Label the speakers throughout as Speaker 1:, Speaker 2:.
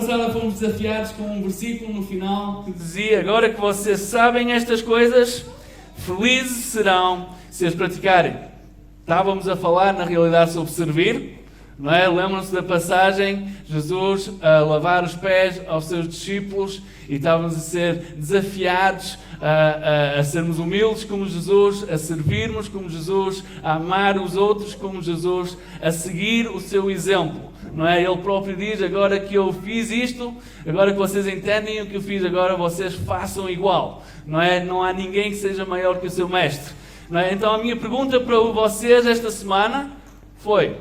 Speaker 1: passada fomos desafiados com um versículo no final que dizia: agora que vocês sabem estas coisas, felizes serão se as praticarem. Estávamos a falar na realidade sobre servir, não é? Lembram-se da passagem, Jesus a lavar os pés aos seus discípulos e estávamos a ser desafiados a sermos humildes como Jesus, a servirmos como Jesus, a amar os outros como Jesus, a seguir o seu exemplo, não é? Ele próprio diz: agora que eu fiz isto, agora que vocês entendem o que eu fiz, agora vocês façam igual, não é? Não há ninguém que seja maior que o seu mestre, não é? Então a minha pergunta para vocês esta semana foi: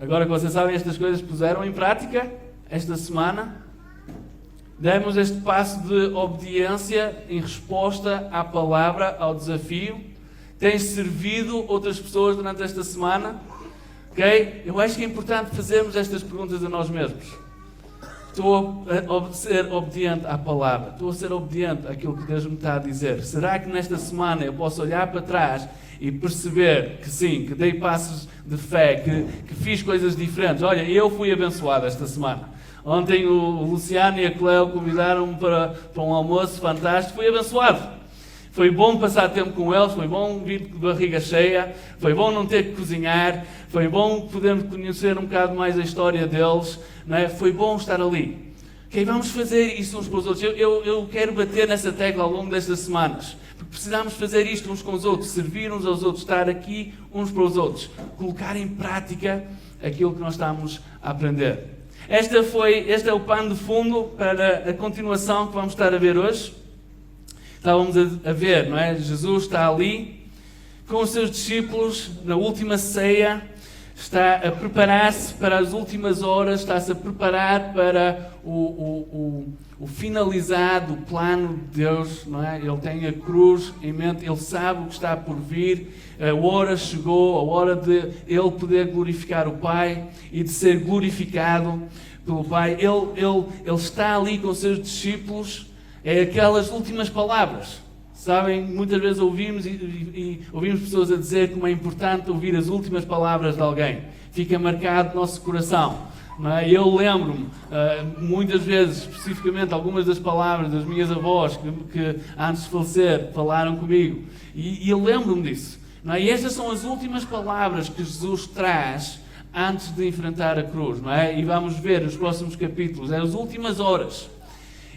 Speaker 1: agora que vocês sabem estas coisas, puseram em prática esta semana? Demos este passo de obediência em resposta à palavra, ao desafio? Tens servido outras pessoas durante esta semana? Ok? Eu acho que é importante fazermos estas perguntas a nós mesmos. Estou a ser obediente à palavra? Estou a ser obediente àquilo que Deus me está a dizer? Será que nesta semana eu posso olhar para trás e perceber que sim, que dei passos de fé, que fiz coisas diferentes? Olha, eu fui abençoado esta semana. Ontem o Luciano e a Cleo convidaram-me para um almoço fantástico. Fui abençoado. Foi bom passar tempo com eles, foi bom vir de barriga cheia, foi bom não ter que cozinhar, foi bom podermos conhecer um bocado mais a história deles, não é? Foi bom estar ali. Ok, vamos fazer isso uns para os outros. Eu quero bater nessa tecla ao longo destas semanas. Porque precisamos fazer isto uns com os outros, servir uns aos outros, estar aqui uns para os outros, colocar em prática aquilo que nós estamos a aprender. Este é o pano de fundo para a continuação que vamos estar a ver hoje. Estávamos a ver, não é? Jesus está ali com os seus discípulos na última ceia, está a preparar-se para as últimas horas, está-se a preparar para o finalizado plano de Deus, não é? Ele tem a cruz em mente, ele sabe o que está por vir, a hora chegou, a hora de ele poder glorificar o Pai e de ser glorificado pelo Pai. Ele está ali com os seus discípulos, é aquelas últimas palavras. Sabem, muitas vezes ouvimos e ouvimos pessoas a dizer como é importante ouvir as últimas palavras de alguém. Fica marcado no nosso coração. Não é? Eu lembro-me, muitas vezes, especificamente, algumas das palavras das minhas avós que antes de falecer falaram comigo. E eu lembro-me disso. Não é? E estas são as últimas palavras que Jesus traz antes de enfrentar a cruz. Não é? E vamos ver nos próximos capítulos. É as últimas horas.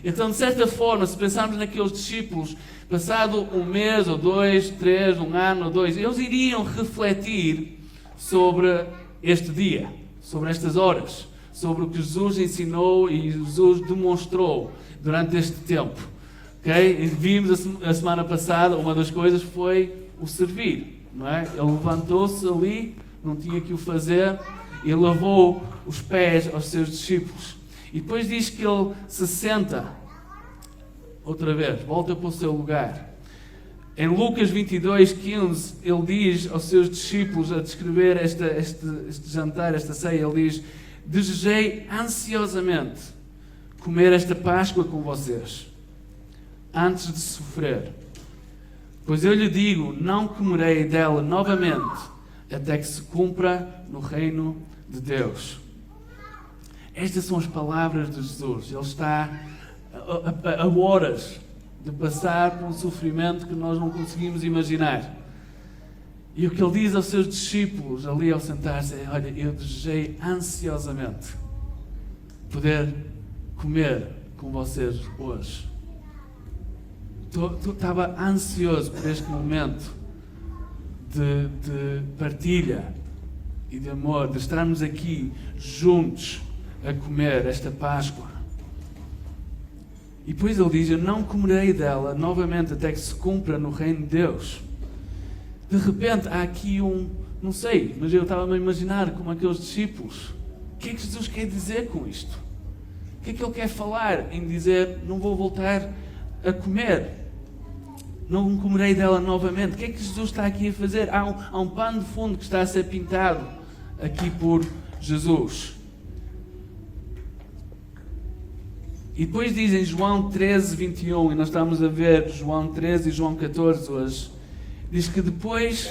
Speaker 1: Então, de certa forma, se pensarmos naqueles discípulos, passado um mês, ou 2, 3, um ano, ou 2, eles iriam refletir sobre este dia, sobre estas horas, sobre o que Jesus ensinou e Jesus demonstrou durante este tempo. Okay? E vimos a semana passada, uma das coisas foi o servir. Não é? Ele levantou-se ali, não tinha que o fazer, e lavou os pés aos seus discípulos. E depois diz que ele se senta, outra vez, volta para o seu lugar. Em Lucas 22:15, ele diz aos seus discípulos, a descrever este jantar, esta ceia, ele diz: desejei ansiosamente comer esta Páscoa com vocês, antes de sofrer. Pois eu lhe digo, não comerei dela novamente, até que se cumpra no reino de Deus. Estas são as palavras de Jesus. Ele está a horas de passar por um sofrimento que nós não conseguimos imaginar. E o que ele diz aos seus discípulos ali ao sentar-se é: olha, eu desejei ansiosamente poder comer com vocês hoje. Estava ansioso por este momento de partilha e de amor, de estarmos aqui juntos a comer esta Páscoa. E depois ele diz: eu não comerei dela novamente até que se cumpra no reino de Deus. De repente há aqui não sei, mas eu estava a imaginar como aqueles discípulos. O que é que Jesus quer dizer com isto? O que é que ele quer falar em dizer: não vou voltar a comer, não comerei dela novamente? O que é que Jesus está aqui a fazer? Há um pano de fundo que está a ser pintado aqui por Jesus. E depois diz em João 13:21, e nós estamos a ver João 13 e João 14 hoje, diz que depois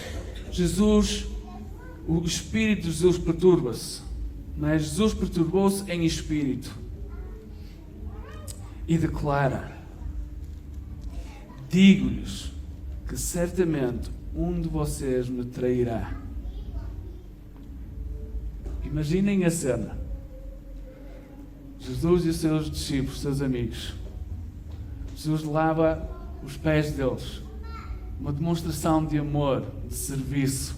Speaker 1: o Espírito de Jesus perturba-se. Não é? Jesus perturbou-se em espírito. e declara: digo-lhes que certamente um de vocês me trairá. Imaginem a cena. Jesus e os seus discípulos, seus amigos. Jesus lava os pés deles. Uma demonstração de amor, de serviço.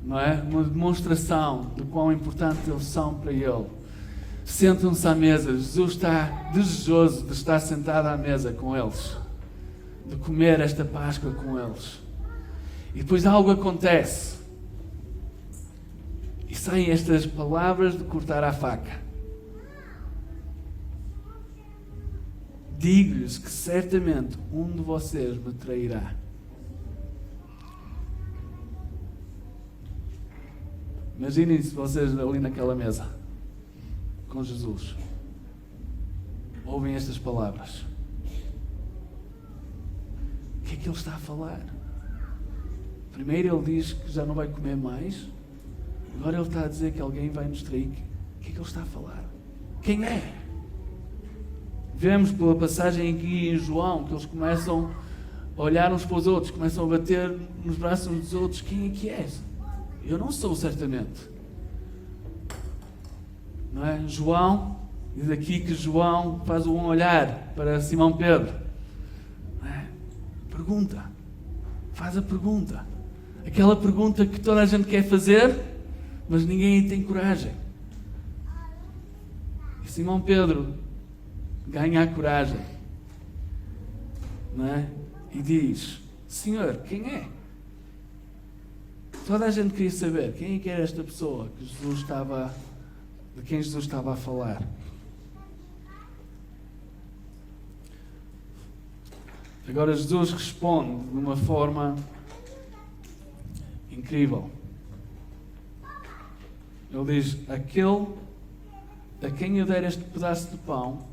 Speaker 1: Não é? Uma demonstração de quão importante eles são para Ele. Sentam-se à mesa. Jesus está desejoso de estar sentado à mesa com eles. De comer esta Páscoa com eles. E depois algo acontece. E saem estas palavras de cortar a faca. Digo-lhes que certamente um de vocês me trairá. Imaginem-se vocês ali naquela mesa, com Jesus. Ouvem estas palavras. O que é que ele está a falar? Primeiro ele diz que já não vai comer mais. Agora ele está a dizer que alguém vai nos trair. O que é que ele está a falar? Quem é? Vemos pela passagem aqui em João que eles começam a olhar uns para os outros, começam a bater nos braços uns dos outros. Quem é que és? Eu não sou, certamente. Não é? João, diz aqui que João faz um olhar para Simão Pedro. Não é? Pergunta. Faz a pergunta. Aquela pergunta que toda a gente quer fazer, mas ninguém tem coragem. E Simão Pedro ganha a coragem. Não é? E diz: Senhor, quem é? Toda a gente queria saber quem é que era esta pessoa que de quem Jesus estava a falar. Agora Jesus responde de uma forma incrível. Ele diz: aquele a quem eu der este pedaço de pão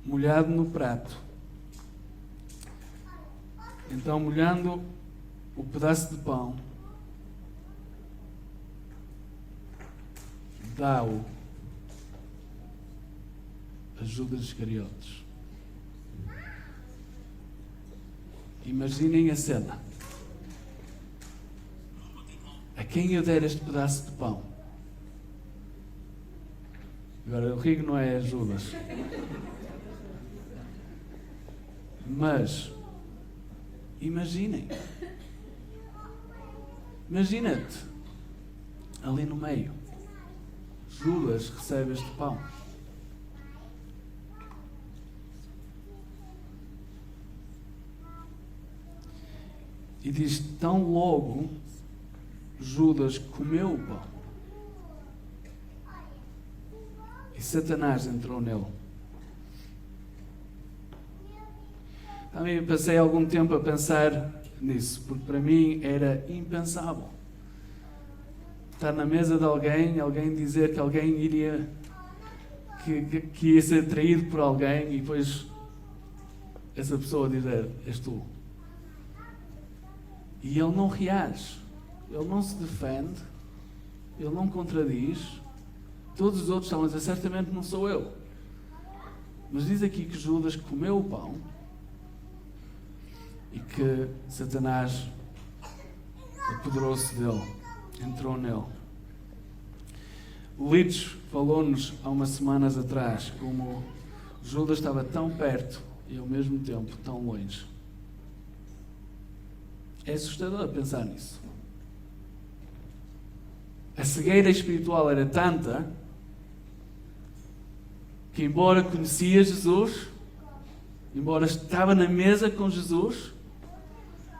Speaker 1: molhado no prato. Então, molhando o pedaço de pão, dá-o a Judas Iscariotes. Imaginem a cena. A quem eu der este pedaço de pão. Agora, o rico não é Judas. Mas, imaginem. Imagina-te ali no meio. Judas recebe este pão. E diz: tão logo Judas comeu o pão. E Satanás entrou nele. Também passei algum tempo a pensar nisso, porque para mim era impensável estar na mesa de alguém dizer que alguém iria que ia ser traído por alguém e depois essa pessoa dizer: és tu. E ele não reage, ele não se defende, ele não contradiz. Todos os outros estão a dizer: certamente não sou eu. Mas diz aqui que Judas comeu o pão e que Satanás apoderou-se dele, entrou nele. O Lides falou-nos há umas semanas atrás como Judas estava tão perto e ao mesmo tempo tão longe. É assustador pensar nisso. A cegueira espiritual era tanta que, embora conhecia Jesus, embora estava na mesa com Jesus,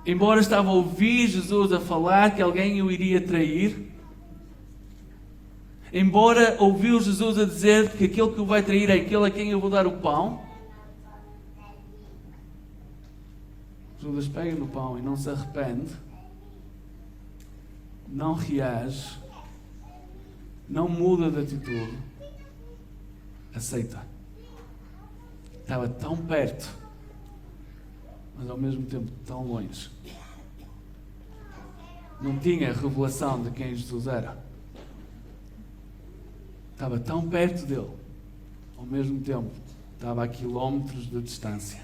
Speaker 1: embora estava a ouvir Jesus a falar que alguém o iria trair, embora ouviu Jesus a dizer que aquele que o vai trair é aquele a quem eu vou dar o pão, Judas pega no pão e não se arrepende, não reage, não muda de atitude, aceita. Estava tão perto, mas ao mesmo tempo tão longe. Não tinha revelação de quem Jesus era. Estava tão perto dele, ao mesmo tempo estava a quilómetros de distância.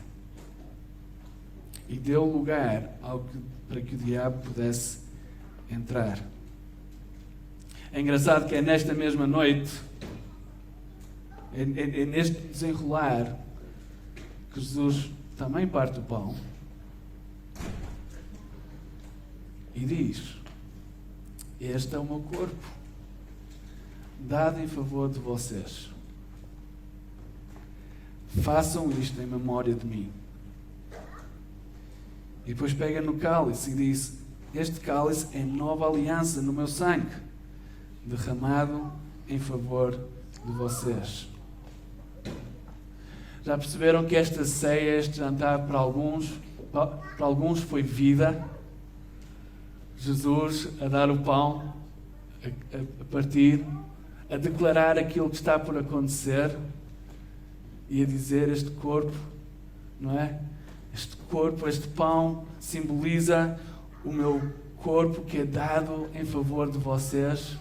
Speaker 1: E deu lugar para que o diabo pudesse entrar. É engraçado que é nesta mesma noite, é neste desenrolar, que Jesus também parte o pão e diz: este é o meu corpo, dado em favor de vocês. Façam isto em memória de mim. E depois pega no cálice e diz: este cálice é nova aliança no meu sangue, derramado em favor de vocês. Já perceberam que esta ceia, este jantar, para alguns foi vida? Jesus a dar o pão, a partir, a declarar aquilo que está por acontecer e a dizer: este corpo, não é? Este corpo, este pão simboliza o meu corpo que é dado em favor de vocês.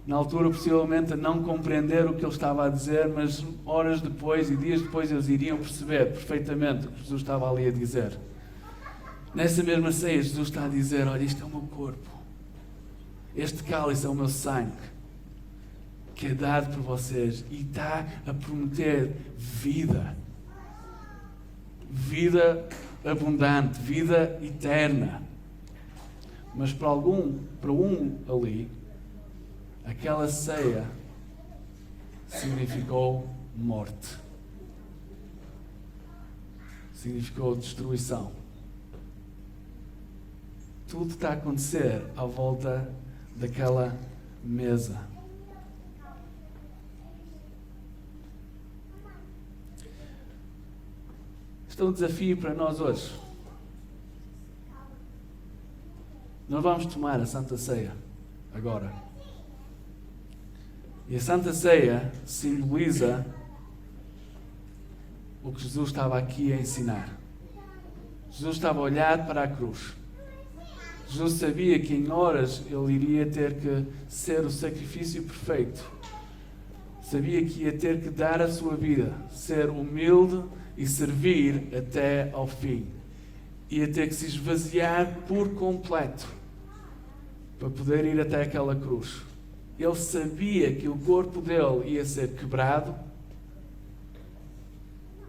Speaker 1: Na altura, possivelmente, a não compreender o que ele estava a dizer, mas horas depois e dias depois eles iriam perceber perfeitamente o que Jesus estava ali a dizer. Nessa mesma ceia, Jesus está a dizer: olha, isto é o meu corpo. Este cálice é o meu sangue, que é dado por vocês, e está a prometer vida. Vida abundante, vida eterna. Mas para um ali, aquela ceia significou morte. Significou destruição. Tudo está a acontecer à volta daquela mesa. Este é um desafio para nós hoje. Nós vamos tomar a Santa Ceia agora. E a Santa Ceia simboliza o que Jesus estava aqui a ensinar. Jesus estava a olhar para a cruz. Jesus sabia que em horas ele iria ter que ser o sacrifício perfeito. Sabia que ia ter que dar a sua vida, ser humilde e servir até ao fim. Ia ter que se esvaziar por completo para poder ir até aquela cruz. Ele sabia que o corpo dele ia ser quebrado,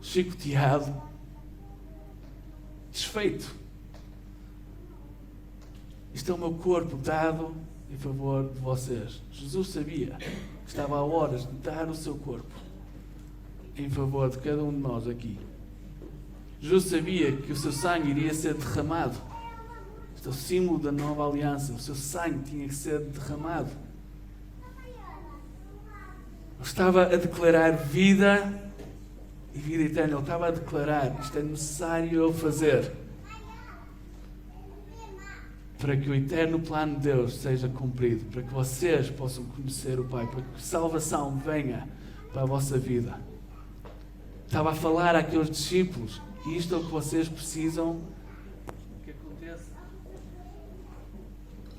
Speaker 1: chicoteado, desfeito. Isto é o meu corpo dado em favor de vocês. Jesus sabia que estava a horas de dar o seu corpo em favor de cada um de nós aqui. Jesus sabia que o seu sangue iria ser derramado. Este é o símbolo da nova aliança. O seu sangue tinha que ser derramado. Ele estava a declarar vida e vida eterna. Ele estava a declarar: isto é necessário eu fazer para que o eterno plano de Deus seja cumprido, para que vocês possam conhecer o Pai, para que salvação venha para a vossa vida. Estava a falar àqueles discípulos: isto é o que vocês precisam que aconteça.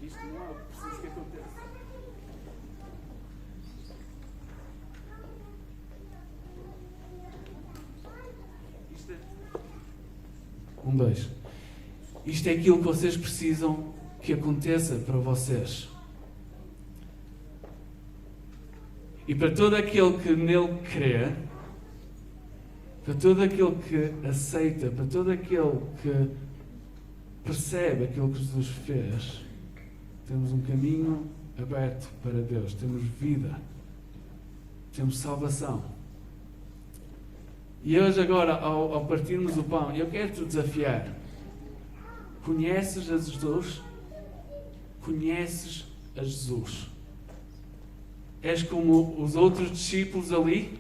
Speaker 1: Isto não é o que preciso que aconteça. Isto é... 1, 2. Isto é aquilo que vocês precisam que aconteça para vocês. E para todo aquele que nele crê, para todo aquele que aceita, para todo aquele que percebe aquilo que Jesus fez, temos um caminho aberto para Deus, temos vida, temos salvação. E hoje agora, ao partirmos o pão, eu quero-te desafiar. Conheces a Jesus? Conheces a Jesus? És como os outros discípulos ali?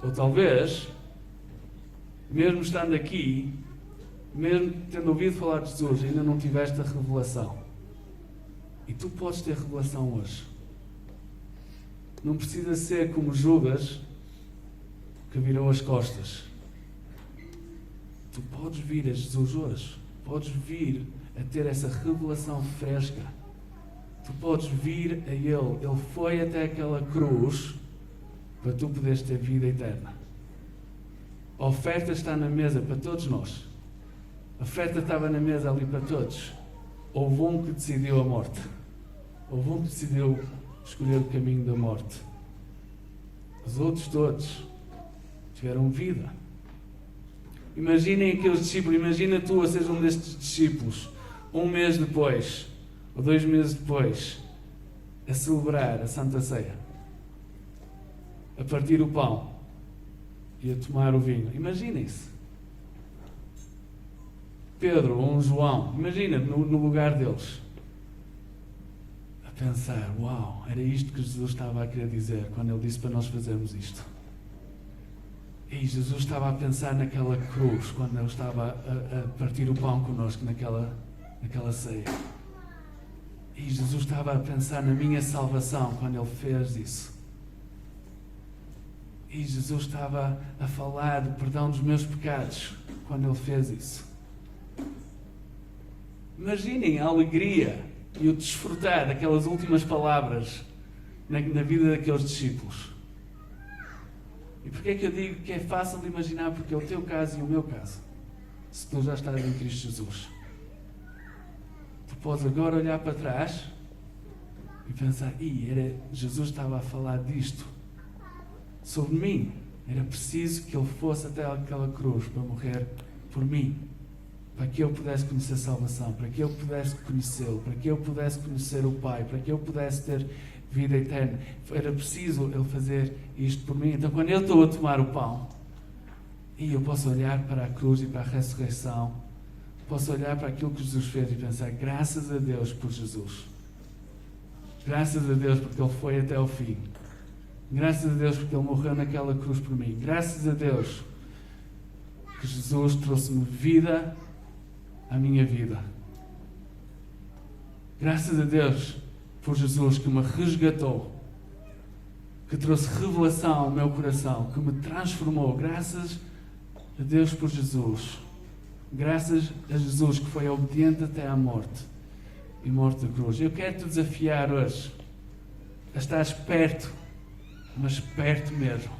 Speaker 1: Ou talvez, mesmo estando aqui, mesmo tendo ouvido falar de Jesus, ainda não tiveste a revelação. E tu podes ter revelação hoje. Não precisa ser como Judas, que virou as costas. Tu podes vir a Jesus hoje. Podes vir a ter essa revelação fresca. Tu podes vir a Ele. Ele foi até aquela cruz para tu poderes ter vida eterna. A oferta está na mesa para todos nós. A oferta estava na mesa ali para todos. Houve um que decidiu a morte. Houve um que decidiu escolher o caminho da morte. Os outros todos tiveram vida. Imaginem aqueles discípulos, imagina tu a seres um destes discípulos, 1 mês depois, ou 2 meses depois, a celebrar a Santa Ceia, a partir o pão e a tomar o vinho. Imaginem-se. Pedro ou um João, imagina no lugar deles, a pensar, uau, era isto que Jesus estava a querer dizer quando Ele disse para nós fazermos isto. E Jesus estava a pensar naquela cruz, quando Ele estava a partir o pão connosco naquela ceia. E Jesus estava a pensar na minha salvação quando Ele fez isso. E Jesus estava a falar do perdão dos meus pecados quando Ele fez isso. Imaginem a alegria e o desfrutar daquelas últimas palavras na vida daqueles discípulos. E porquê é que eu digo que é fácil de imaginar? Porque é o teu caso e o meu caso. Se tu já estás em Cristo Jesus. Tu podes agora olhar para trás e pensar, Jesus estava a falar disto sobre mim. Era preciso que Ele fosse até aquela cruz para morrer por mim. Para que eu pudesse conhecer a salvação, para que eu pudesse conhecê-lo, para que eu pudesse conhecer o Pai, para que eu pudesse ter vida eterna. Era preciso Ele fazer isto por mim. Então, quando eu estou a tomar o pão, e eu posso olhar para a cruz e para a ressurreição, posso olhar para aquilo que Jesus fez e pensar, graças a Deus por Jesus. Graças a Deus porque Ele foi até ao fim. Graças a Deus porque Ele morreu naquela cruz por mim. Graças a Deus que Jesus trouxe-me vida à minha vida. Graças a Deus por Jesus que me resgatou, que trouxe revelação ao meu coração, que me transformou. Graças a Deus por Jesus. Graças a Jesus que foi obediente até à morte e morte da cruz. Eu quero te desafiar hoje a estar perto, mas perto mesmo.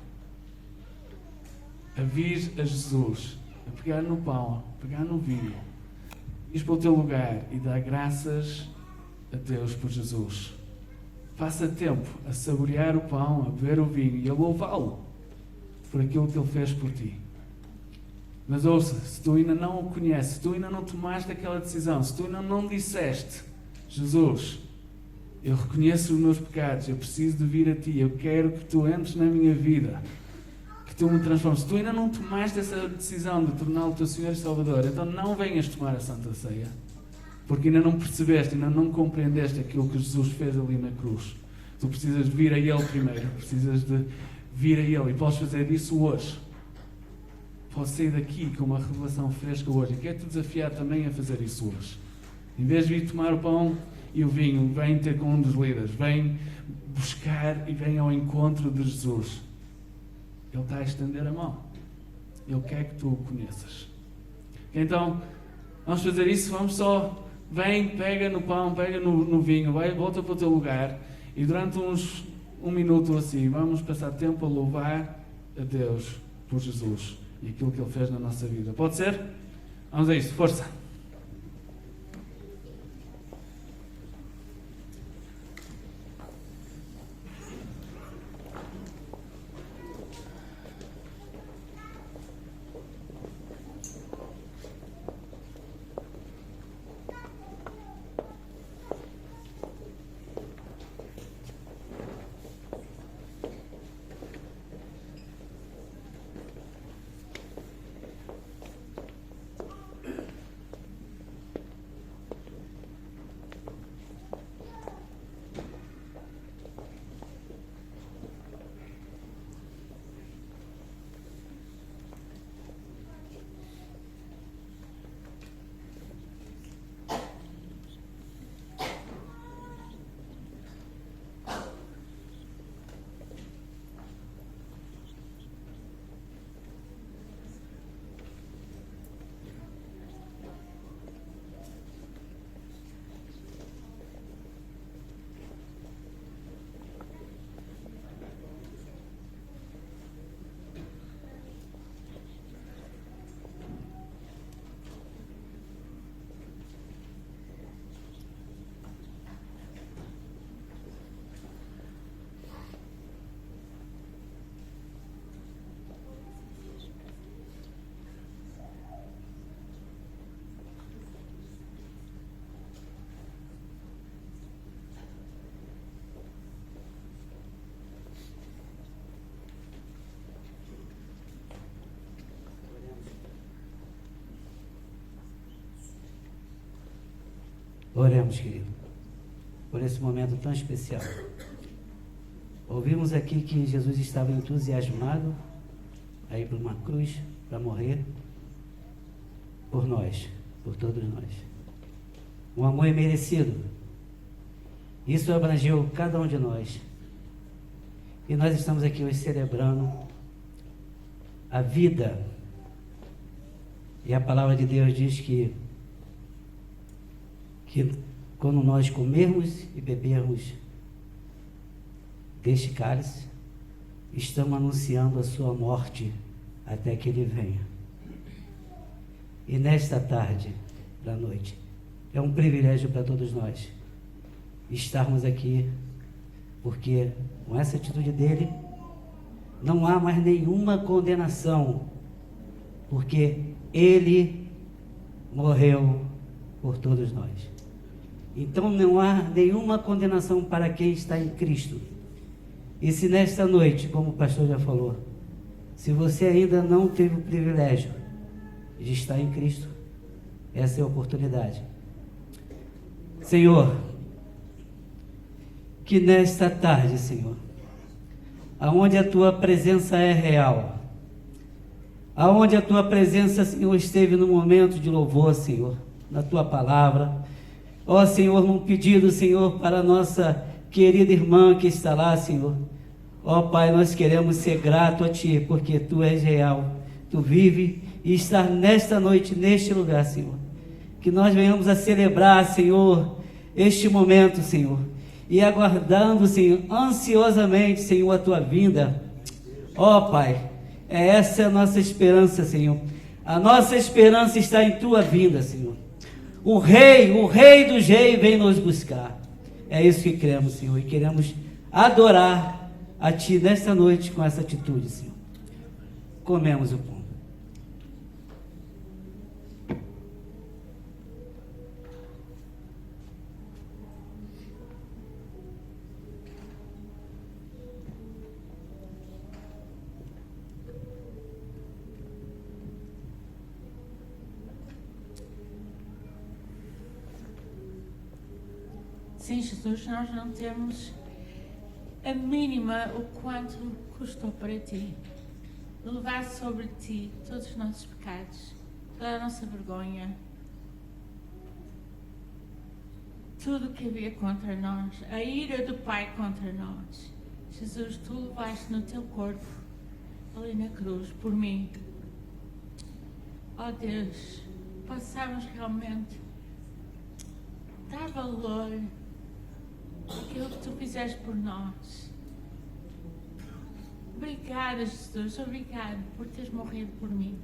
Speaker 1: A vir a Jesus, a pegar no pão, a pegar no vinho, ir para o teu lugar e dar graças a Deus por Jesus. Passa tempo a saborear o pão, a beber o vinho e a louvá-lo por aquilo que Ele fez por ti. Mas ouça, se tu ainda não o conheces, se tu ainda não tomaste aquela decisão, se tu ainda não disseste, Jesus, eu reconheço os meus pecados, eu preciso de vir a Ti, eu quero que Tu entres na minha vida, que Tu me transformes. Se tu ainda não tomaste essa decisão de torná-lo o Teu Senhor e Salvador, então não venhas tomar a Santa Ceia, porque ainda não percebeste, ainda não compreendeste aquilo que Jesus fez ali na cruz. Tu precisas de vir a Ele primeiro, precisas de vir a Ele, e podes fazer isso hoje. Podes sair daqui com uma revelação fresca hoje, e quero-te desafiar também a fazer isso hoje. Em vez de vir tomar o pão e o vinho, vem ter com um dos líderes, vem buscar e vem ao encontro de Jesus. Ele está a estender a mão. Ele quer que tu o conheças. Então, vamos fazer isso, vamos só... Vem, pega no pão, pega no vinho, volta para o teu lugar e durante um minuto assim, vamos passar tempo a louvar a Deus por Jesus e aquilo que Ele fez na nossa vida. Pode ser? Vamos a isso, força!
Speaker 2: Oremos, querido, por esse momento tão especial. Ouvimos aqui que Jesus estava entusiasmado a ir para uma cruz, para morrer por nós, por todos nós. Um amor imerecido. Isso abrangeu cada um de nós. E nós estamos aqui hoje celebrando a vida. E a palavra de Deus diz que quando nós comermos e bebermos deste cálice, estamos anunciando a sua morte até que ele venha. E nesta tarde, da noite, é um privilégio para todos nós estarmos aqui, porque com essa atitude dele, não há mais nenhuma condenação, porque ele morreu por todos nós. Então não há nenhuma condenação para quem está em Cristo. E se nesta noite, como o pastor já falou, se você ainda não teve o privilégio de estar em Cristo, essa é a oportunidade. Senhor, que nesta tarde, Senhor, aonde a Tua presença é real, aonde a Tua presença, Senhor, esteve no momento de louvor, Senhor, na Tua palavra, ó Senhor, num pedido, Senhor, para a nossa querida irmã que está lá, Senhor, ó Pai, nós queremos ser grato a Ti, porque Tu és real, Tu vive e está nesta noite, neste lugar, Senhor, que nós venhamos a celebrar, Senhor, este momento, Senhor, e aguardando, Senhor, ansiosamente, Senhor, a Tua vinda. Ó Pai, essa é a nossa esperança, Senhor. A nossa esperança está em Tua vinda, Senhor. O Rei dos Reis vem nos buscar. É isso que queremos, Senhor, e queremos adorar a Ti nesta noite com essa atitude, Senhor. Comemos o pão.
Speaker 3: Sim, Jesus, nós não temos a mínima o quanto custou para Ti levar sobre Ti todos os nossos pecados, toda a nossa vergonha, tudo o que havia contra nós, a ira do Pai contra nós. Jesus, Tu levaste no Teu corpo ali na cruz por mim. Ó Deus, possamos realmente dar valor aquilo que Tu fizeste por nós. Obrigada, Jesus, obrigado por teres morrido por mim.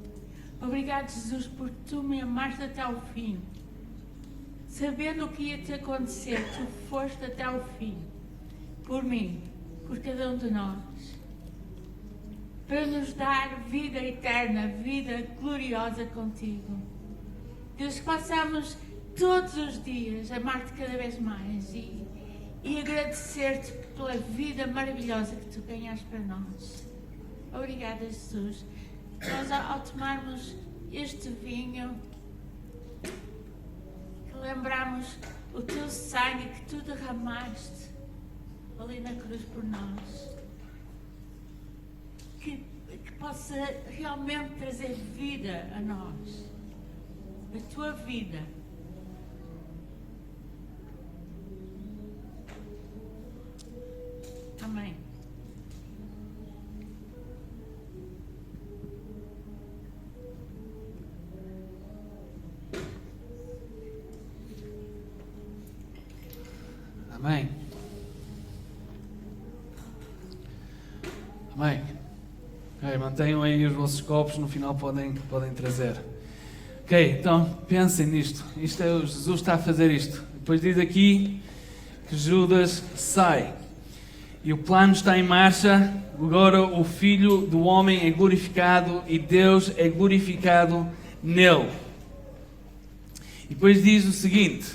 Speaker 3: Obrigado, Jesus, por Tu me amaste até ao fim. Sabendo o que ia te acontecer, Tu foste até ao fim, por mim, por cada um de nós, para nos dar vida eterna, vida gloriosa contigo. Deus, que possamos todos os dias amar-te cada vez mais e agradecer-te pela vida maravilhosa que Tu ganhaste para nós. Obrigada, Jesus. Nós, ao tomarmos este vinho, que lembramos o Teu sangue que Tu derramaste ali na cruz por nós, que possa realmente trazer vida a nós, a Tua vida. Amém.
Speaker 1: Amém. Amém. Ok, mantenham aí os vossos copos, no final podem trazer. Ok, então pensem nisto. Isto é, Jesus está a fazer isto. Depois diz aqui que Judas sai. E o plano está em marcha. Agora o Filho do Homem é glorificado e Deus é glorificado nele. E depois diz o seguinte,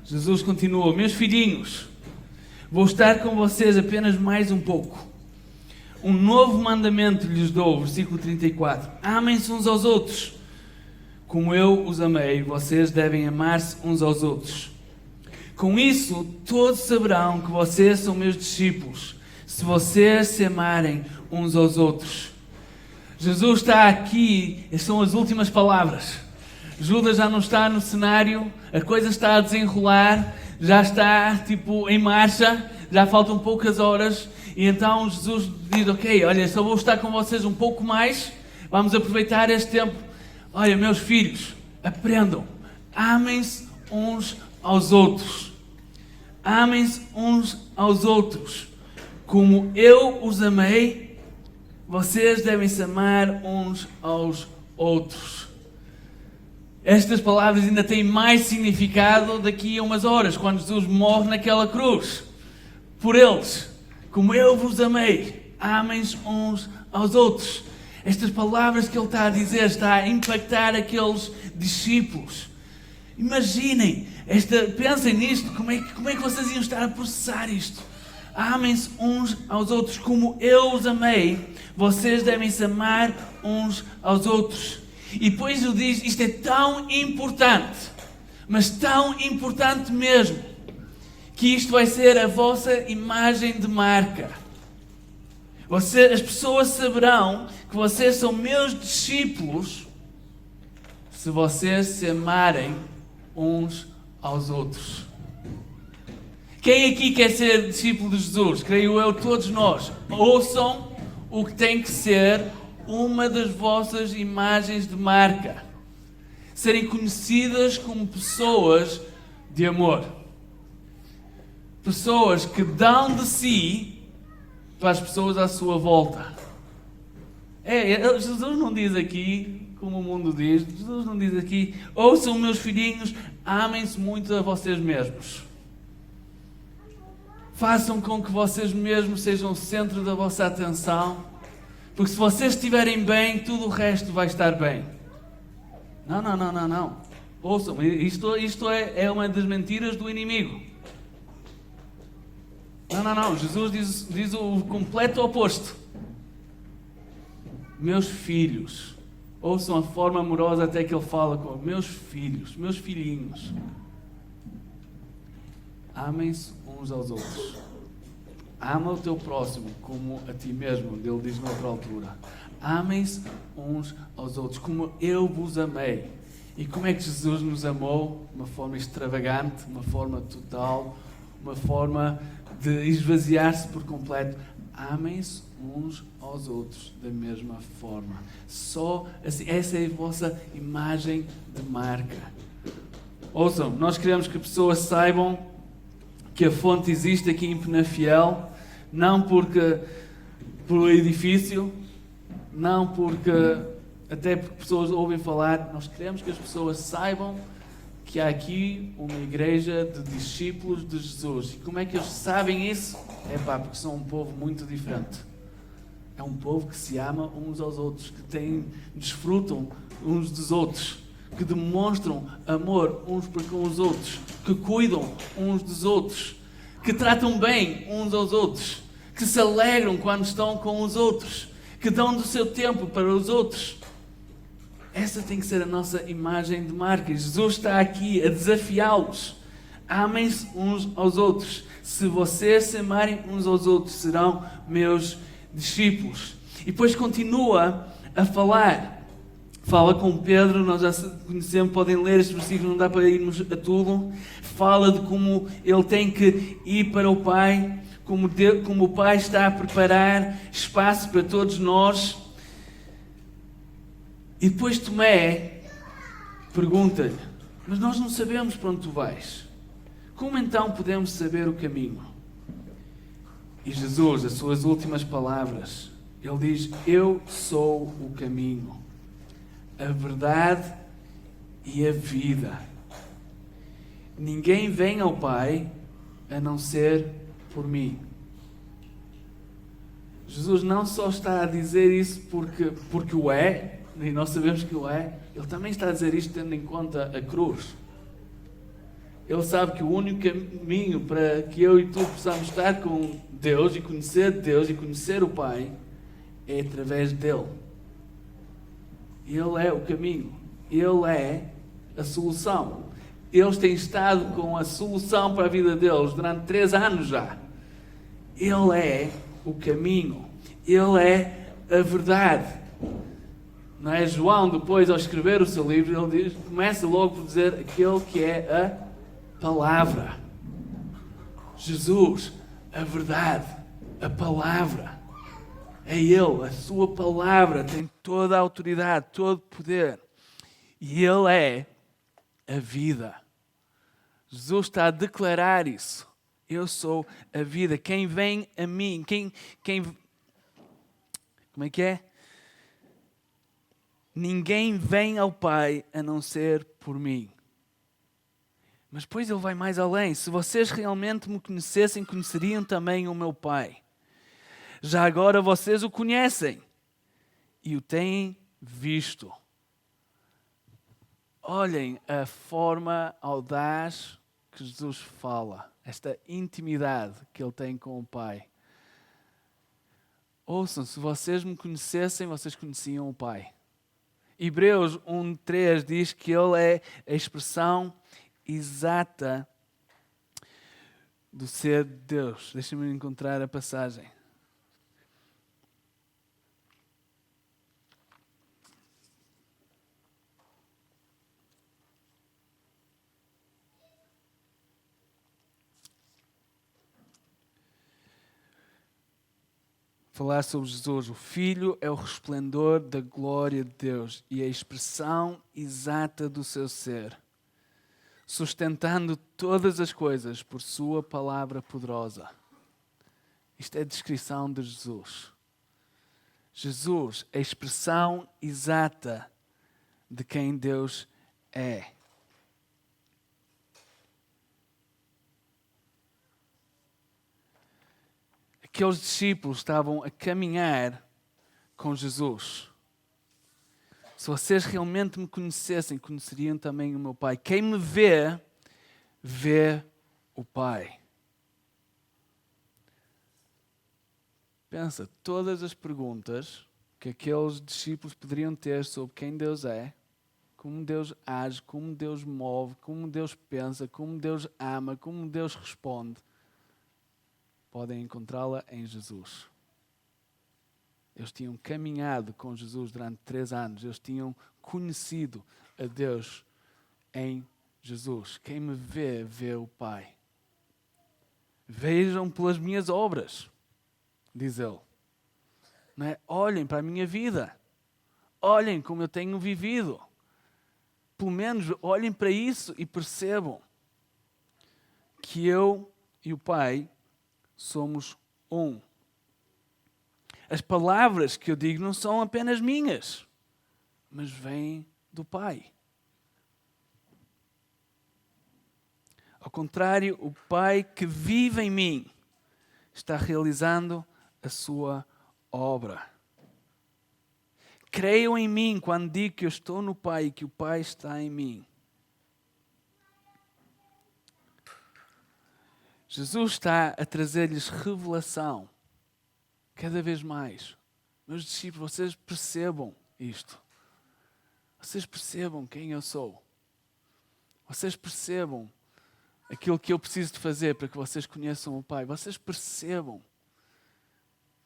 Speaker 1: Jesus continua: meus filhinhos, vou estar com vocês apenas mais um pouco. Um novo mandamento lhes dou, versículo 34. Amem-se uns aos outros. Como eu os amei, vocês devem amar-se uns aos outros. Com isso, todos saberão que vocês são meus discípulos, se vocês se amarem uns aos outros. Jesus está aqui, são as últimas palavras. Judas já não está no cenário, a coisa está a desenrolar, já está em marcha, já faltam poucas horas, e então Jesus diz, ok, olha, só vou estar com vocês um pouco mais, vamos aproveitar este tempo. Olha, meus filhos, aprendam, amem-se uns aos outros. Amem-se uns aos outros. Como eu os amei, vocês devem se amar uns aos outros. Estas palavras ainda têm mais significado daqui a umas horas, quando Jesus morre naquela cruz. Por eles, como eu vos amei, amem-se uns aos outros. Estas palavras que ele está a dizer, está a impactar aqueles discípulos. Imaginem, pensem nisto, como é que vocês iam estar a processar isto? Amem-se uns aos outros, como eu os amei, vocês devem se amar uns aos outros. E depois ele diz, isto é tão importante, mas tão importante mesmo, que isto vai ser a vossa imagem de marca. As pessoas saberão que vocês são meus discípulos se vocês se amarem uns aos outros. Quem aqui quer ser discípulo de Jesus? Creio eu, todos nós. Ouçam o que tem que ser uma das vossas imagens de marca. Serem conhecidas como pessoas de amor. Pessoas que dão de si para as pessoas à sua volta. Jesus não diz aqui, como o mundo diz, Jesus não diz aqui, ouçam meus filhinhos, amem-se muito a vocês mesmos. Façam com que vocês mesmos sejam o centro da vossa atenção, porque se vocês estiverem bem, tudo o resto vai estar bem. Não. Ouçam, isto é uma das mentiras do inimigo. Não. Jesus diz o completo oposto. Meus filhos. Ouçam a forma amorosa até que ele fala com meus filhos, meus filhinhos. Amem-se uns aos outros. Ama o teu próximo como a ti mesmo, ele diz noutra altura. Amem-se uns aos outros, como eu vos amei. E como é que Jesus nos amou? De uma forma extravagante, uma forma total, uma forma de esvaziar-se por completo. Amem-se uns aos outros da mesma forma. Só assim, essa é a vossa imagem de marca. Ouçam, nós queremos que pessoas saibam que a fonte existe aqui em Penafiel, não pelo edifício, não até porque pessoas ouvem falar. Nós queremos que as pessoas saibam que há aqui uma igreja de discípulos de Jesus. E como é que eles sabem isso? Porque são um povo muito diferente. É um povo que se ama uns aos outros, que desfrutam uns dos outros, que demonstram amor uns para com os outros, que cuidam uns dos outros, que tratam bem uns aos outros, que se alegram quando estão com os outros, que dão do seu tempo para os outros. Essa tem que ser a nossa imagem de marca. Jesus está aqui a desafiá-los. Amem-se uns aos outros. Se vocês se amarem uns aos outros, serão meus discípulos. E depois continua a falar. Fala com Pedro, nós já conhecemos, podem ler este versículo, não dá para irmos a tudo. Fala de como ele tem que ir para o Pai, como o Pai está a preparar espaço para todos nós. E depois Tomé pergunta-lhe, mas nós não sabemos para onde tu vais. Como então podemos saber o caminho? E Jesus, as suas últimas palavras, ele diz, eu sou o caminho, a verdade e a vida. Ninguém vem ao Pai a não ser por mim. Jesus não só está a dizer isso porque o é, e nós sabemos que o é, ele também está a dizer isto tendo em conta a cruz. Ele sabe que o único caminho para que eu e tu possamos estar com Deus e conhecer o Pai é através dele. Ele é o caminho. Ele é a solução. eles têm estado com a solução para a vida deles durante 3 anos já. Ele é o caminho. Ele é a verdade. Não é? João, depois, ao escrever o seu livro, ele começa logo por dizer aquele que é a palavra. Jesus, a verdade, a palavra. É Ele, a sua palavra tem toda a autoridade, todo o poder. E Ele é a vida. Jesus está a declarar isso. Eu sou a vida. Quem vem a mim, como é que é? Ninguém vem ao Pai a não ser por mim. Mas depois ele vai mais além. Se vocês realmente me conhecessem, conheceriam também o meu Pai. Já agora vocês o conhecem e o têm visto. Olhem a forma audaz que Jesus fala. Esta intimidade que ele tem com o Pai. Ouçam, se vocês me conhecessem, vocês conheciam o Pai. Hebreus 1:3 diz que Ele é a expressão exata do ser de Deus. Deixem-me encontrar a passagem. Falar sobre Jesus. O Filho é o resplendor da glória de Deus e a expressão exata do seu ser, sustentando todas as coisas por sua palavra poderosa. Isto é a descrição de Jesus. Jesus, a expressão exata de quem Deus é. Aqueles discípulos estavam a caminhar com Jesus. Se vocês realmente me conhecessem, conheceriam também o meu Pai. Quem me vê, vê o Pai. Pensa, todas as perguntas que aqueles discípulos poderiam ter sobre quem Deus é, como Deus age, como Deus move, como Deus pensa, como Deus ama, como Deus responde, podem encontrá-la em Jesus. Eles tinham caminhado com Jesus durante 3 anos. Eles tinham conhecido a Deus em Jesus. Quem me vê, vê o Pai. Vejam pelas minhas obras, diz ele. Não é? Olhem para a minha vida. Olhem como eu tenho vivido. Pelo menos olhem para isso e percebam que eu e o Pai somos um. As palavras que eu digo não são apenas minhas, mas vêm do Pai. Ao contrário, o Pai que vive em mim está realizando a sua obra. Creiam em mim quando digo que eu estou no Pai e que o Pai está em mim. Jesus está a trazer-lhes revelação cada vez mais. Meus discípulos, vocês percebam isto. Vocês percebam quem eu sou. Vocês percebam aquilo que eu preciso de fazer para que vocês conheçam o Pai. Vocês percebam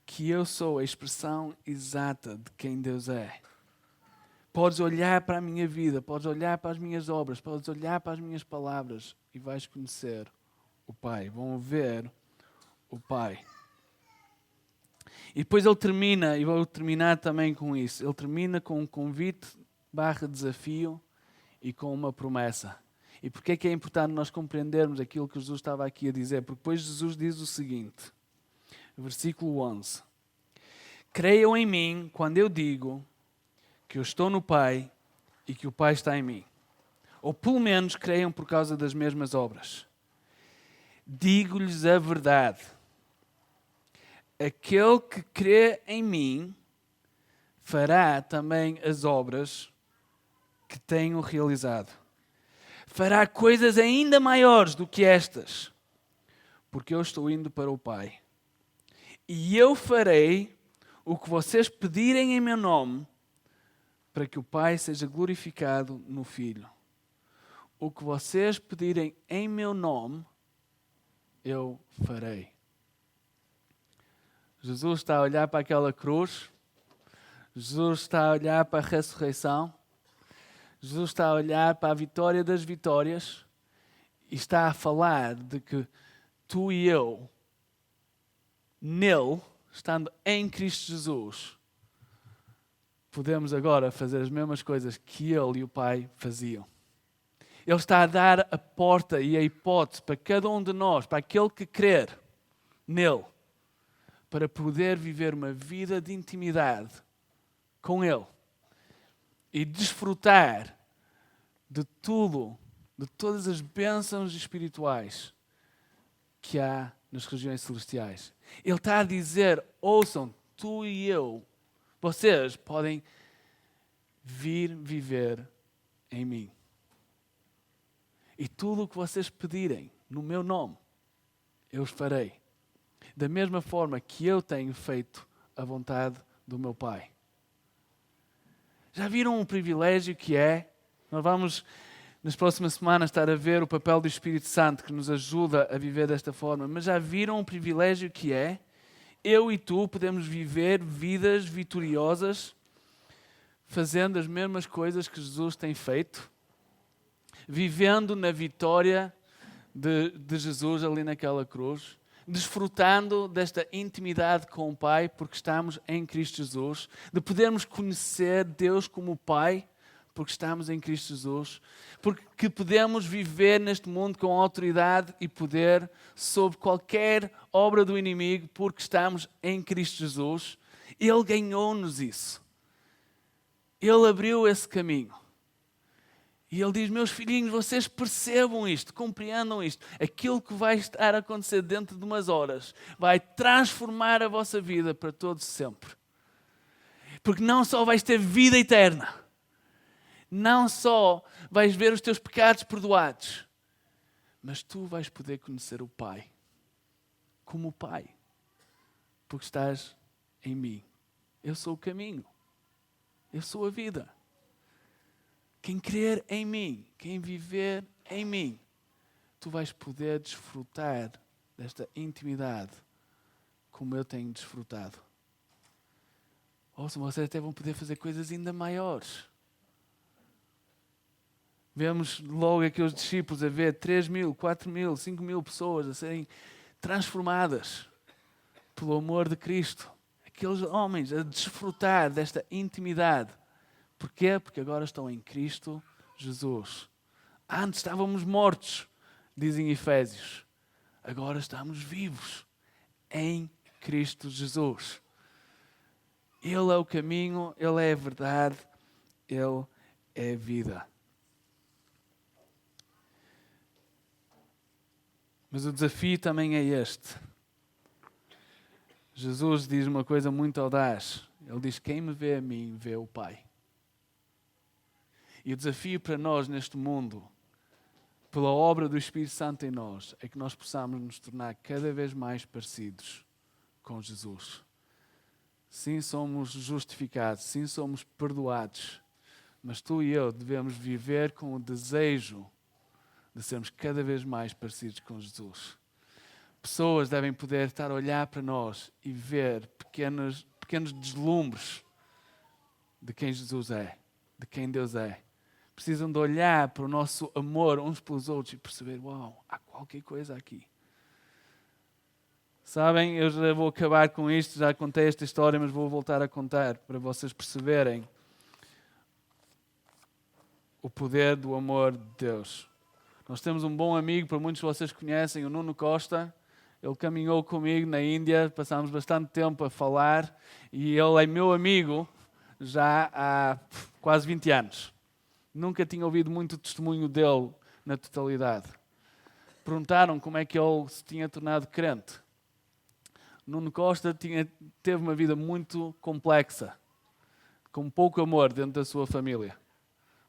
Speaker 1: que eu sou a expressão exata de quem Deus é. Podes olhar para a minha vida, podes olhar para as minhas obras, podes olhar para as minhas palavras e vais conhecer o Pai. Vão ver o Pai. E depois ele termina, e vou terminar também com isso, ele termina com um convite / desafio e com uma promessa. E porquê é que é importante nós compreendermos aquilo que Jesus estava aqui a dizer? Porque depois Jesus diz o seguinte, versículo 11. Creiam em mim quando eu digo que eu estou no Pai e que o Pai está em mim. Ou pelo menos creiam por causa das mesmas obras. Digo-lhes a verdade. Aquele que crê em mim fará também as obras que tenho realizado. Fará coisas ainda maiores do que estas, porque eu estou indo para o Pai. E eu farei o que vocês pedirem em meu nome, para que o Pai seja glorificado no Filho. o que vocês pedirem em meu nome, eu farei. Jesus está a olhar para aquela cruz. Jesus está a olhar para a ressurreição. Jesus está a olhar para a vitória das vitórias e está a falar de que tu e eu, nele, estando em Cristo Jesus, podemos agora fazer as mesmas coisas que ele e o Pai faziam. Ele está a dar a porta e a hipótese para cada um de nós, para aquele que crer nele, para poder viver uma vida de intimidade com ele e desfrutar de tudo, de todas as bênçãos espirituais que há nas regiões celestiais. Ele está a dizer, ouçam, tu e eu, vocês podem vir viver em mim. E tudo o que vocês pedirem no meu nome, eu os farei. Da mesma forma que eu tenho feito a vontade do meu Pai. Já viram o privilégio que é? Nós vamos, nas próximas semanas, estar a ver o papel do Espírito Santo que nos ajuda a viver desta forma. Mas já viram o privilégio que é? Eu e tu podemos viver vidas vitoriosas fazendo as mesmas coisas que Jesus tem feito, vivendo na vitória de Jesus ali naquela cruz, desfrutando desta intimidade com o Pai, porque estamos em Cristo Jesus, de podermos conhecer Deus como Pai, porque estamos em Cristo Jesus, porque podemos viver neste mundo com autoridade e poder sobre qualquer obra do inimigo, porque estamos em Cristo Jesus. Ele ganhou-nos isso. Ele abriu esse caminho. E ele diz, meus filhinhos, vocês percebam isto, compreendam isto. Aquilo que vai estar a acontecer dentro de umas horas vai transformar a vossa vida para todos sempre. Porque não só vais ter vida eterna, não só vais ver os teus pecados perdoados, mas tu vais poder conhecer o Pai como Pai, porque estás em mim. Eu sou o caminho, eu sou a vida. Quem crer em mim, quem viver em mim, tu vais poder desfrutar desta intimidade como eu tenho desfrutado. Ouçam, vocês até vão poder fazer coisas ainda maiores. Vemos logo aqueles discípulos a ver 3.000, 4.000, 5.000 pessoas a serem transformadas pelo amor de Cristo. Aqueles homens a desfrutar desta intimidade. Porquê? Porque agora estão em Cristo Jesus. Antes estávamos mortos, dizem Efésios. Agora estamos vivos em Cristo Jesus. Ele é o caminho, Ele é a verdade, Ele é a vida. Mas o desafio também é este. Jesus diz uma coisa muito audaz. Ele diz, quem me vê a mim, vê o Pai. E o desafio para nós neste mundo, pela obra do Espírito Santo em nós, é que nós possamos nos tornar cada vez mais parecidos com Jesus. Sim, somos justificados, sim, somos perdoados, mas tu e eu devemos viver com o desejo de sermos cada vez mais parecidos com Jesus. Pessoas devem poder estar a olhar para nós e ver pequenos deslumbres de quem Jesus é, de quem Deus é. Precisam de olhar para o nosso amor uns pelos outros e perceber, uau, há qualquer coisa aqui. Sabem, eu já vou acabar com isto, já contei esta história, mas vou voltar a contar para vocês perceberem o poder do amor de Deus. Nós temos um bom amigo, para muitos de vocês conhecem, o Nuno Costa. Ele caminhou comigo na Índia, passámos bastante tempo a falar e ele é meu amigo já há quase 20 anos. Nunca tinha ouvido muito o testemunho dele na totalidade. Perguntaram como é que ele se tinha tornado crente. Nuno Costa teve uma vida muito complexa, com pouco amor dentro da sua família.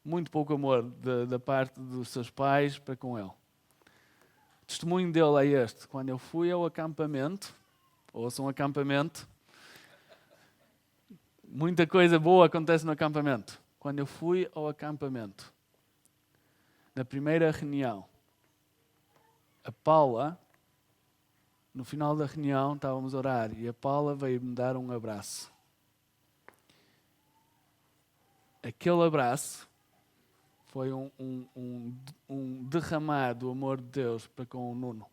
Speaker 1: Muito pouco amor da parte dos seus pais para com ele. O testemunho dele é este. Quando eu fui ao acampamento, ouçam acampamento, muita coisa boa acontece no acampamento. Quando eu fui ao acampamento, na primeira reunião, a Paula, no final da reunião, estávamos a orar e a Paula veio-me dar um abraço. Aquele abraço foi um derramar do amor de Deus para com o Nuno.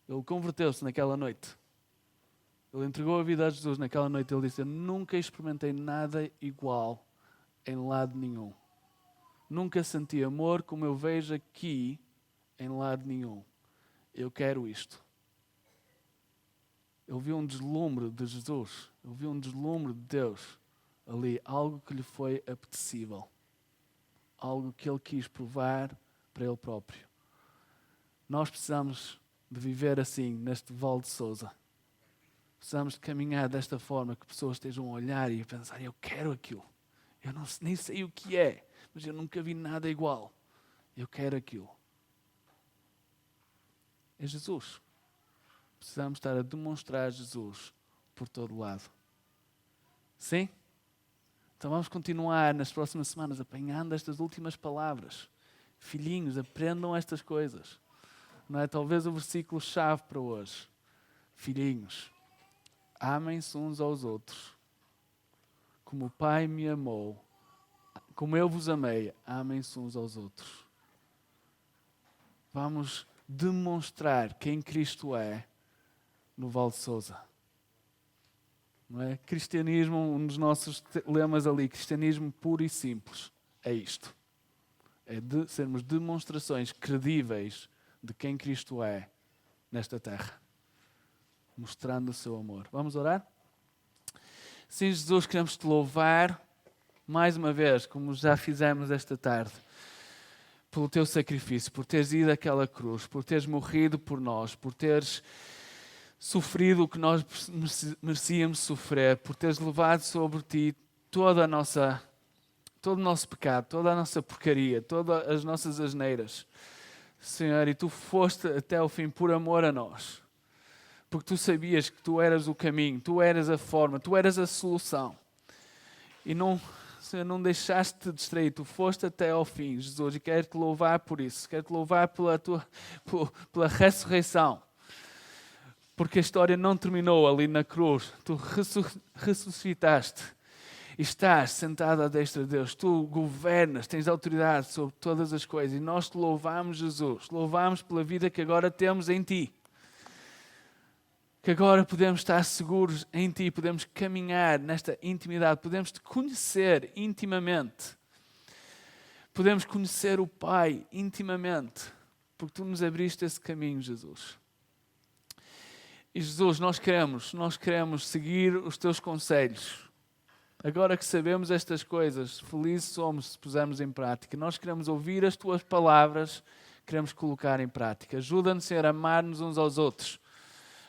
Speaker 1: Ele converteu-se naquela noite. Ele entregou a vida a Jesus naquela noite. Ele disse: eu nunca experimentei nada igual em lado nenhum. Nunca senti amor como eu vejo aqui em lado nenhum. Eu quero isto. Eu vi um deslumbre de Jesus. Eu vi um deslumbre de Deus ali. Algo que lhe foi apetecível. Algo que ele quis provar para ele próprio. Nós precisamos de viver assim neste Vale de Sousa. Precisamos de caminhar desta forma, que pessoas estejam a olhar e a pensar: eu quero aquilo. Eu nem sei o que é, mas eu nunca vi nada igual. Eu quero aquilo. É Jesus. Precisamos estar a demonstrar Jesus por todo lado. Sim? Então vamos continuar nas próximas semanas apanhando estas últimas palavras. Filhinhos, aprendam estas coisas. Não é? Talvez o versículo-chave para hoje. Filhinhos, amem-se uns aos outros. Como o Pai me amou, como eu vos amei, amem-se uns aos outros. Vamos demonstrar quem Cristo é no Vale de Sousa. Não é? Cristianismo, um dos nossos lemas ali, cristianismo puro e simples, é isto. É de sermos demonstrações credíveis de quem Cristo é nesta terra. Mostrando o seu amor. Vamos orar? Sim, Jesus, queremos te louvar mais uma vez, como já fizemos esta tarde, pelo teu sacrifício, por teres ido àquela cruz, por teres morrido por nós, por teres sofrido o que nós merecíamos sofrer, por teres levado sobre ti todo o nosso pecado, toda a nossa porcaria, todas as nossas asneiras. Senhor, e tu foste até ao fim por amor a nós. Porque tu sabias que tu eras o caminho, tu eras a forma, tu eras a solução. E não, Senhor, não deixaste-te distrair, tu foste até ao fim, Jesus, e quero-te louvar por isso. Quero-te louvar pela ressurreição. Porque a história não terminou ali na cruz. Tu ressuscitaste e estás sentado à destra de Deus. Tu governas, tens autoridade sobre todas as coisas. E nós te louvamos, Jesus. Louvamos pela vida que agora temos em ti. Que agora podemos estar seguros em ti, podemos caminhar nesta intimidade, podemos te conhecer intimamente. Podemos conhecer o Pai intimamente, porque tu nos abriste esse caminho, Jesus. E Jesus, nós queremos seguir os teus conselhos. Agora que sabemos estas coisas, felizes somos se pusermos em prática. Nós queremos ouvir as tuas palavras, queremos colocar em prática. Ajuda-nos, Senhor, a amar-nos uns aos outros,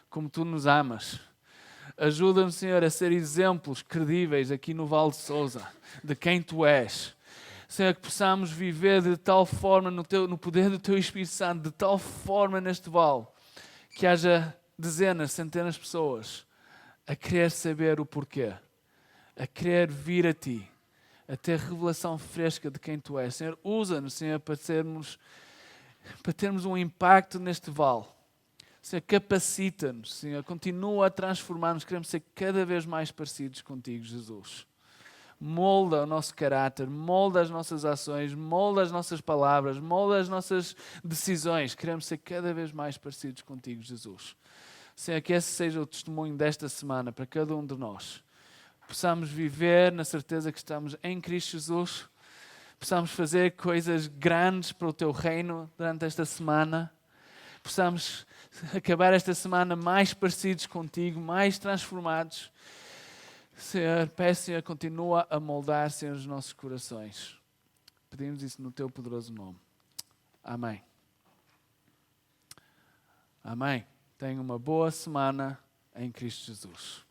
Speaker 1: como tu nos amas. Ajuda-nos, Senhor, a ser exemplos credíveis aqui no Vale de Sousa, de quem tu és. Senhor, que possamos viver de tal forma no poder do teu Espírito Santo, de tal forma neste vale, que haja dezenas, centenas de pessoas a querer saber o porquê, a querer vir a ti, a ter revelação fresca de quem tu és. Senhor, usa-nos, Senhor, para termos um impacto neste vale. Senhor, capacita-nos, Senhor, continua a transformar-nos, queremos ser cada vez mais parecidos contigo, Jesus. Molda o nosso caráter, molda as nossas ações, molda as nossas palavras, molda as nossas decisões. Queremos ser cada vez mais parecidos contigo, Jesus. Senhor, que esse seja o testemunho desta semana para cada um de nós. Possamos viver na certeza que estamos em Cristo Jesus, possamos fazer coisas grandes para o teu reino durante esta semana, possamos acabar esta semana mais parecidos contigo, mais transformados. Senhor, peço, Senhor, continua a moldar, Senhor, os nossos corações. Pedimos isso no teu poderoso nome. Amém. Amém. Tenha uma boa semana em Cristo Jesus.